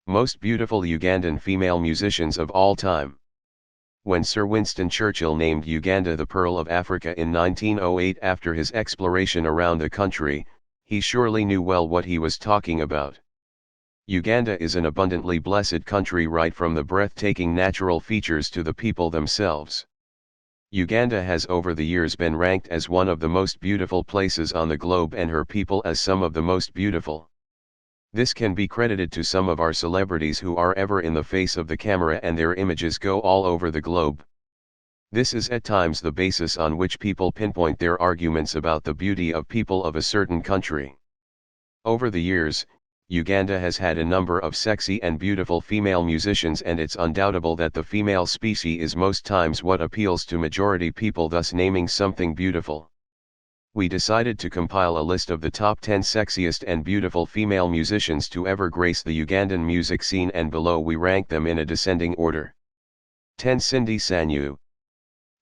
Most beautiful Ugandan female musicians of all time. When Sir Winston Churchill named Uganda the Pearl of Africa in 1908 after his exploration around the country, he surely knew well what he was talking about. Uganda is an abundantly blessed country, right from the breathtaking natural features to the people themselves. Uganda has over the years been ranked as one of the most beautiful places on the globe and her people as some of the most beautiful. This can be credited to some of our celebrities who are ever in the face of the camera and their images go all over the globe. This is at times the basis on which people pinpoint their arguments about the beauty of people of a certain country. Over the years, Uganda has had a number of sexy and beautiful female musicians, and it's undoubtable that the female species is most times what appeals to majority people, thus naming something beautiful. We decided to compile a list of the top 10 sexiest and beautiful female musicians to ever grace the Ugandan music scene, and below we rank them in a descending order. 10. Cindy Sanyu.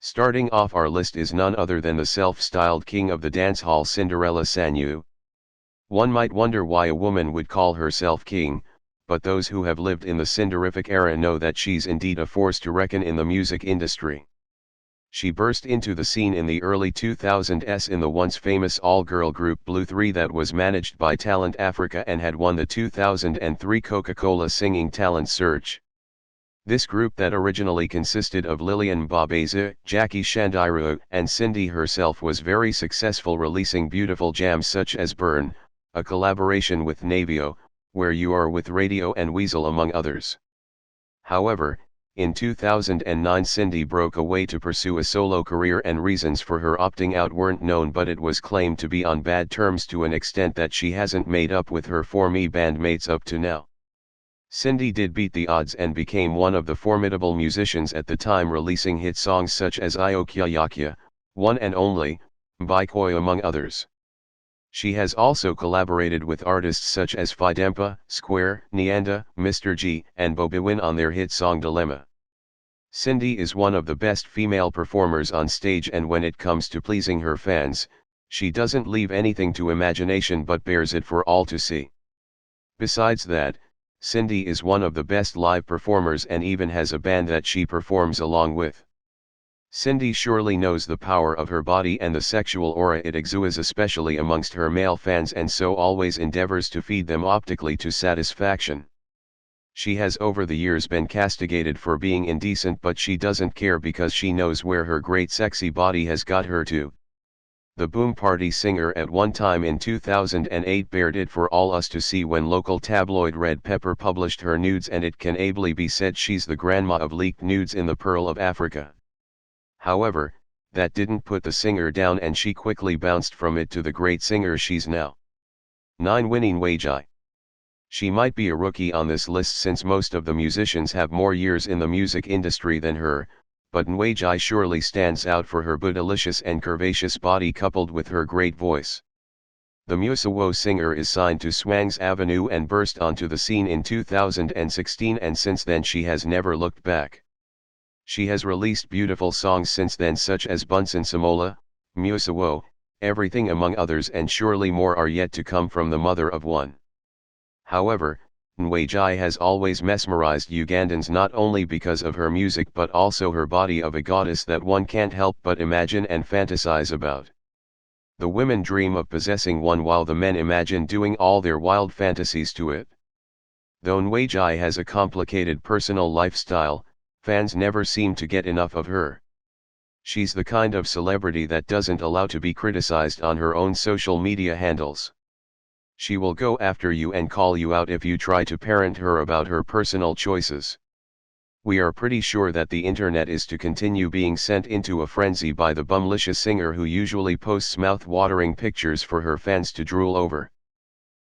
Starting off our list is none other than the self-styled king of the dancehall, Cinderella Sanyu. One might wonder why a woman would call herself king, but those who have lived in the Cinderific era know that she's indeed a force to reckon in the music industry. She burst into the scene in the early 2000s in the once famous all-girl group Blue 3 that was managed by Talent Africa and had won the 2003 Coca-Cola Singing Talent Search. This group that originally consisted of Lilian Mbabeza, Jackie Chandiru, and Cindy herself was very successful, releasing beautiful jams such as Burn, a collaboration with Navio, Where You Are with Radio and Weasel, among others. However, in 2009 Cindy broke away to pursue a solo career, and reasons for her opting out weren't known, but it was claimed to be on bad terms to an extent that she hasn't made up with her former bandmates up to now. Cindy did beat the odds and became one of the formidable musicians at the time, releasing hit songs such as Iokya, One and Only, Bikoi, among others. She has also collaborated with artists such as Fidempa, Square, Nyanda, Mr. G, and Bobiwin on their hit song Dilemma. Cindy is one of the best female performers on stage, and when it comes to pleasing her fans, she doesn't leave anything to imagination but bears it for all to see. Besides that, Cindy is one of the best live performers and even has a band that she performs along with. Cindy surely knows the power of her body and the sexual aura it exudes, especially amongst her male fans, and so always endeavors to feed them optically to satisfaction. She has over the years been castigated for being indecent, but she doesn't care because she knows where her great sexy body has got her to. The Boom Party singer at one time in 2008 bared it for all us to see when local tabloid Red Pepper published her nudes, and it can ably be said she's the grandma of leaked nudes in the Pearl of Africa. However, that didn't put the singer down, and she quickly bounced from it to the great singer she's now. 9. Winnie Nwagi. She might be a rookie on this list since most of the musicians have more years in the music industry than her, but Nwagi surely stands out for her bootylicious and curvaceous body coupled with her great voice. The Musawo singer is signed to Swangs Avenue and burst onto the scene in 2016, and since then she has never looked back. She has released beautiful songs since then such as Bunsen Samola, Musawo, Everything, among others, and surely more are yet to come from the mother of one. However, Nwagi has always mesmerized Ugandans not only because of her music but also her body of a goddess that one can't help but imagine and fantasize about. The women dream of possessing one while the men imagine doing all their wild fantasies to it. Though Nwagi has a complicated personal lifestyle, fans never seem to get enough of her. She's the kind of celebrity that doesn't allow to be criticized on her own social media handles. She will go after you and call you out if you try to parent her about her personal choices. We are pretty sure that the internet is to continue being sent into a frenzy by the bumlicious singer who usually posts mouth-watering pictures for her fans to drool over.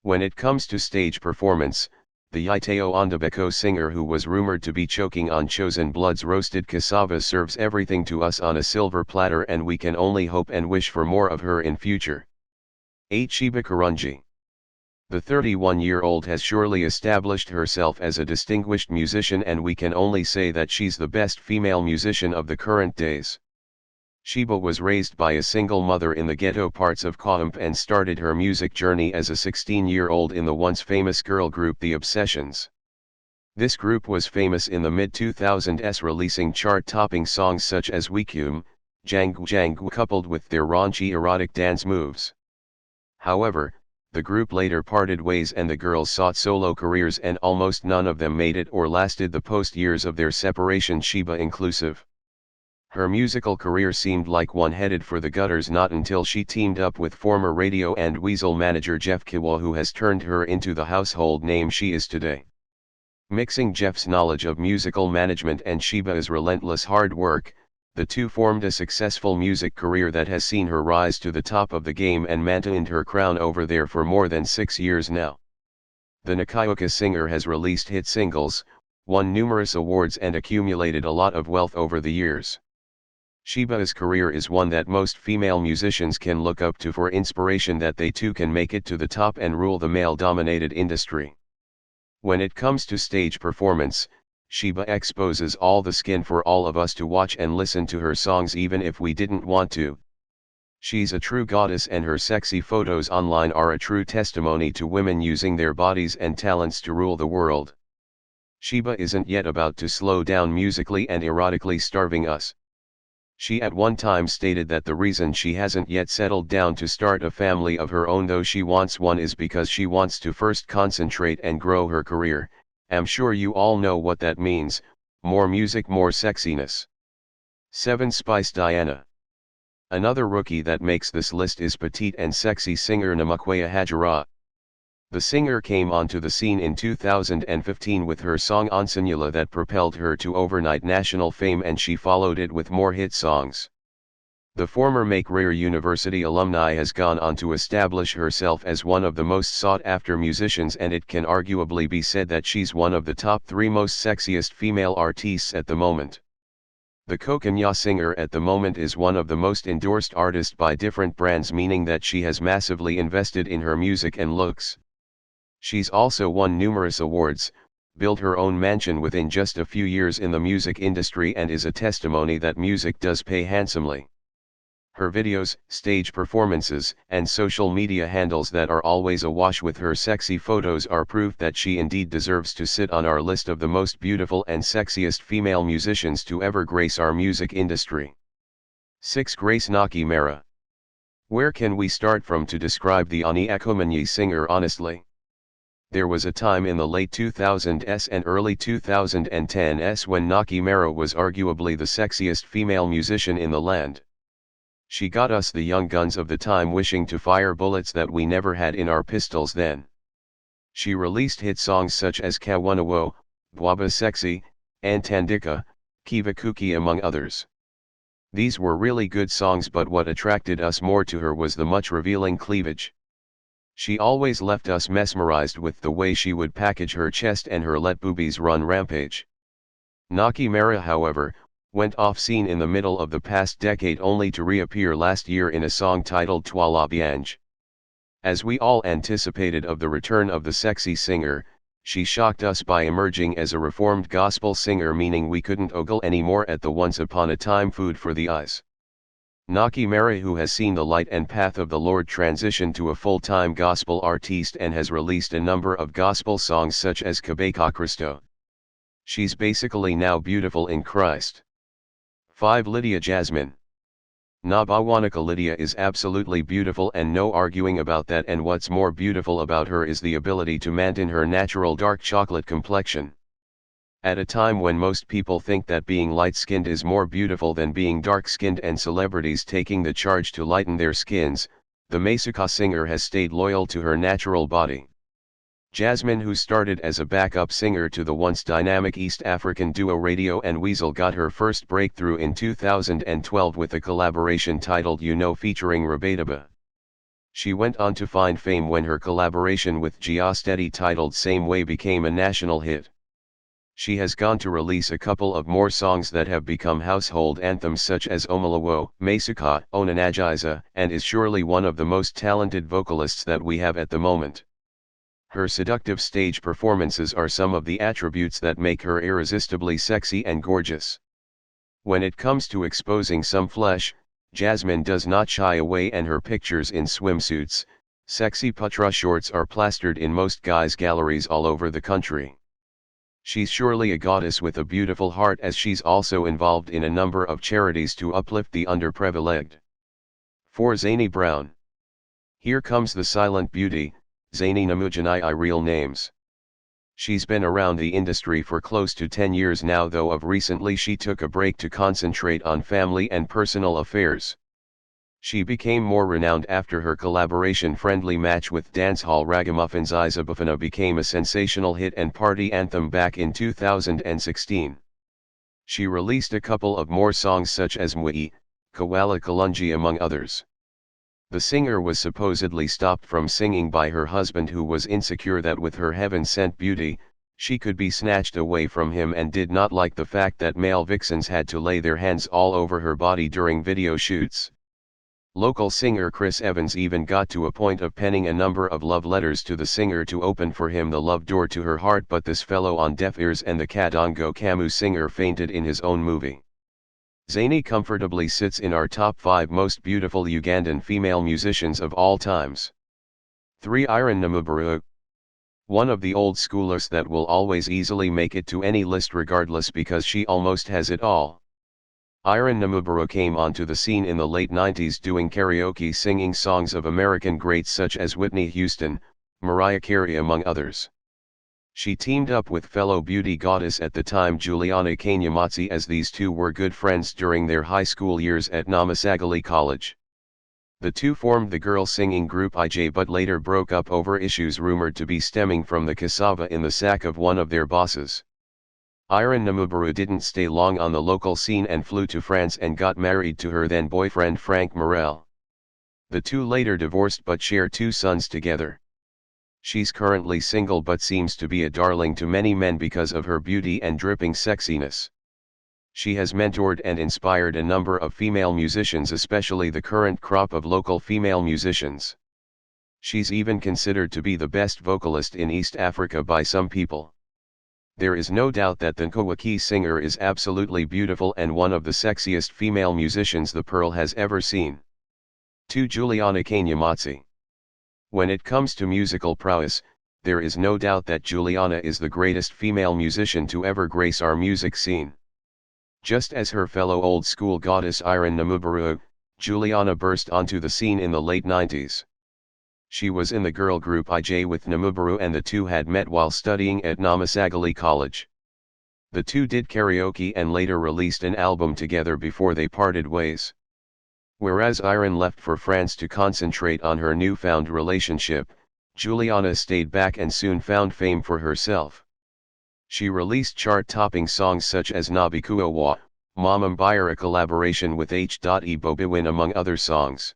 When it comes to stage performance, the Yaiteo Ondabeko singer, who was rumored to be choking on Chosen Blood's roasted cassava, serves everything to us on a silver platter, and we can only hope and wish for more of her in future. 8. Sheba Karungi. The 31-year-old has surely established herself as a distinguished musician, and we can only say that she's the best female musician of the current days. Sheba was raised by a single mother in the ghetto parts of Kaump and started her music journey as a 16-year-old in the once famous girl group The Obsessions. This group was famous in the mid-2000s, releasing chart-topping songs such as Wikum, Jangu Jangu, coupled with their raunchy erotic dance moves. However, the group later parted ways and the girls sought solo careers, and almost none of them made it or lasted the post-years of their separation, Sheba inclusive. Her musical career seemed like one headed for the gutters not until she teamed up with former Radio and Weasel manager Jeff Kiwa, who has turned her into the household name she is today. Mixing Jeff's knowledge of musical management and Sheba's relentless hard work, the two formed a successful music career that has seen her rise to the top of the game and maintained her crown over there for more than 6 years now. The Namakuya singer has released hit singles, won numerous awards and accumulated a lot of wealth over the years. Sheba's career is one that most female musicians can look up to for inspiration, that they too can make it to the top and rule the male-dominated industry. When it comes to stage performance, Sheba exposes all the skin for all of us to watch and listen to her songs even if we didn't want to. She's a true goddess, and her sexy photos online are a true testimony to women using their bodies and talents to rule the world. Sheba isn't yet about to slow down musically and erotically starving us. She at one time stated that the reason she hasn't yet settled down to start a family of her own, though she wants one, is because she wants to first concentrate and grow her career. I'm sure you all know what that means: more music, more sexiness. 7. Spice Diana. Another rookie that makes this list is petite and sexy singer Namakuya Hajara. The singer came onto the scene in 2015 with her song Onsanyula that propelled her to overnight national fame, and she followed it with more hit songs. The former Makerere University alumni has gone on to establish herself as one of the most sought-after musicians, and it can arguably be said that she's one of the top 3 most sexiest female artists at the moment. The Kokanya singer at the moment is one of the most endorsed artists by different brands, meaning that she has massively invested in her music and looks. She's also won numerous awards, built her own mansion within just a few years in the music industry, and is a testimony that music does pay handsomely. Her videos, stage performances, and social media handles that are always awash with her sexy photos are proof that she indeed deserves to sit on our list of the most beautiful and sexiest female musicians to ever grace our music industry. 6. Grace Nakimera. Where can we start from to describe the Onyakomanyi singer honestly? There was a time in the late 2000s and early 2010s when Nakimera was arguably the sexiest female musician in the land. She got us the young guns of the time wishing to fire bullets that we never had in our pistols then. She released hit songs such as Kawanawo, Bwaba Sexy, Antandika, Kivakuki, among others. These were really good songs, but what attracted us more to her was the much revealing cleavage. She always left us mesmerized with the way she would package her chest and her let boobies run rampage. Nakimera, however, went off scene in the middle of the past decade only to reappear last year in a song titled Twala Bianj. As we all anticipated of the return of the sexy singer, she shocked us by emerging as a reformed gospel singer, meaning we couldn't ogle anymore at the once upon a time food for the eyes. Nakimera, who has seen the light and path of the Lord, transition to a full-time gospel artiste and has released a number of gospel songs such as Kabeka Christo. She's basically now beautiful in Christ. 5. Lydia Jasmine. Nabawanika Lydia is absolutely beautiful and no arguing about that, and what's more beautiful about her is the ability to maintain her natural dark chocolate complexion. At a time when most people think that being light-skinned is more beautiful than being dark-skinned and celebrities taking the charge to lighten their skins, the Masaka singer has stayed loyal to her natural body. Jasmine, who started as a backup singer to the once dynamic East African duo Radio and Weasel, got her first breakthrough in 2012 with a collaboration titled You Know featuring Rabadaba. She went on to find fame when her collaboration with Giastetti titled Same Way became a national hit. She has gone to release a couple of more songs that have become household anthems such as Omalawo, Masaka, Onanajiza, and is surely one of the most talented vocalists that we have at the moment. Her seductive stage performances are some of the attributes that make her irresistibly sexy and gorgeous. When it comes to exposing some flesh, Jasmine does not shy away, and her pictures in swimsuits, sexy putra shorts are plastered in most guys' galleries all over the country. She's surely a goddess with a beautiful heart, as she's also involved in a number of charities to uplift the underprivileged. 4. Zany Brown. Here comes the silent beauty, Zany Namubara real names. She's been around the industry for close to 10 years now, though of recently she took a break to concentrate on family and personal affairs. She became more renowned after her collaboration-friendly match with dancehall ragamuffins Isabufana became a sensational hit and party anthem back in 2016. She released a couple of more songs such as Nwagi, Kawala Kalungi among others. The singer was supposedly stopped from singing by her husband, who was insecure that with her heaven-sent beauty, she could be snatched away from him, and did not like the fact that male vixens had to lay their hands all over her body during video shoots. Local singer Chris Evans even got to a point of penning a number of love letters to the singer to open for him the love door to her heart, but this fell on deaf ears and the Kadongo Kamu singer fainted in his own movie. Zany comfortably sits in our top 5 most beautiful Ugandan female musicians of all times. 3. Juliana Namubara. One of the old schoolers that will always easily make it to any list regardless, because she almost has it all. Juliana Namubara came onto the scene in the late 90s doing karaoke, singing songs of American greats such as Whitney Houston, Mariah Carey among others. She teamed up with fellow beauty goddess at the time Juliana Kanyamazi, as these two were good friends during their high school years at Namakuya College. The two formed the girl singing group IJ, but later broke up over issues rumored to be stemming from the cassava in the sack of one of their bosses. Juliana Namubara didn't stay long on the local scene and flew to France and got married to her then boyfriend Frank Morel. The two later divorced but share 2 sons together. She's currently single but seems to be a darling to many men because of her beauty and dripping sexiness. She has mentored and inspired a number of female musicians, especially the current crop of local female musicians. She's even considered to be the best vocalist in East Africa by some people. There is no doubt that the Nwagi singer is absolutely beautiful and one of the sexiest female musicians the Pearl has ever seen. 2. Juliana Kanyamazi. When it comes to musical prowess, there is no doubt that Juliana is the greatest female musician to ever grace our music scene. Just as her fellow old-school goddess Juliana Namubara, Juliana burst onto the scene in the late 90s. She was in the girl group IJ with Namubara, and the two had met while studying at Namakuya College. The two did karaoke and later released an album together before they parted ways. Whereas Juliana left for France to concentrate on her newfound relationship, Juliana stayed back and soon found fame for herself. She released chart-topping songs such as Namakuya wa Namubara, a collaboration with H.E. Bobiwin among other songs.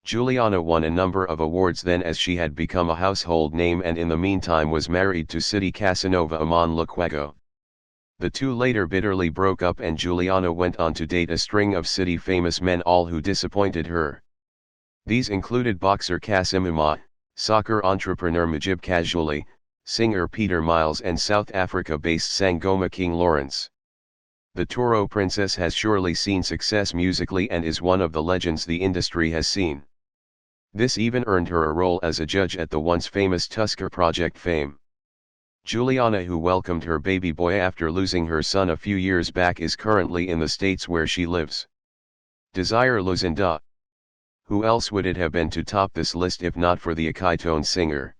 Juliana won a number of awards then, as she had become a household name, and in the meantime was married to City Casanova Amon Lukwago. The two later bitterly broke up, and Juliana went on to date a string of city famous men, all who disappointed her. These included boxer Kasim Uma, soccer entrepreneur Mujib Kajuli, singer Peter Miles, and South Africa-based Sangoma King Lawrence. The Toro Princess has surely seen success musically and is one of the legends the industry has seen. This even earned her a role as a judge at the once famous Tusker Project Fame. Juliana, who welcomed her baby boy after losing her son a few years back, is currently in the States where she lives. Desire Lucinda. Who else would it have been to top this list if not for the Akitone singer?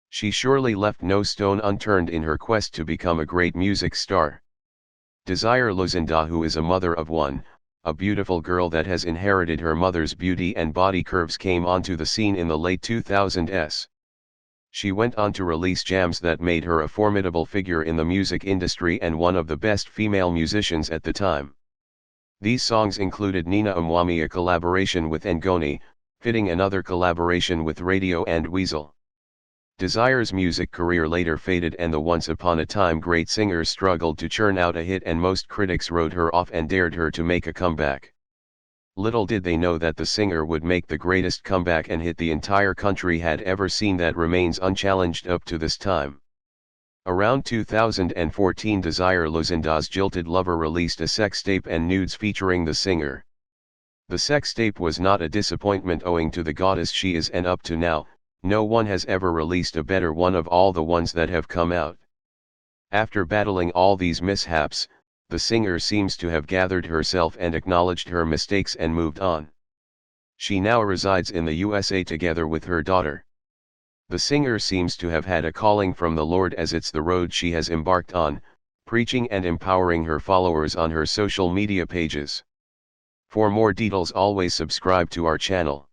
She surely left no stone unturned in her quest to become a great music star. Desire Lucinda, who is a mother of one, a beautiful girl that has inherited her mother's beauty and body curves, came onto the scene in the late 2000s. She went on to release jams that made her a formidable figure in the music industry and one of the best female musicians at the time. These songs included Nina Umwami, a collaboration with Ngoni, Fitting, another collaboration with Radio and Weasel. Desire's music career later faded, and the once upon a time great singer struggled to churn out a hit, and most critics wrote her off and dared her to make a comeback. Little did they know that the singer would make the greatest comeback and hit the entire country had ever seen that remains unchallenged up to this time. Around 2014, Desire Lucinda's jilted lover released a sex tape and nudes featuring the singer. The sex tape was not a disappointment owing to the goddess she is, and up to now, no one has ever released a better one of all the ones that have come out. After battling all these mishaps, the singer seems to have gathered herself and acknowledged her mistakes and moved on. She now resides in the USA together with her daughter. The singer seems to have had a calling from the Lord, as it's the road she has embarked on, preaching and empowering her followers on her social media pages. For more details, always subscribe to our channel.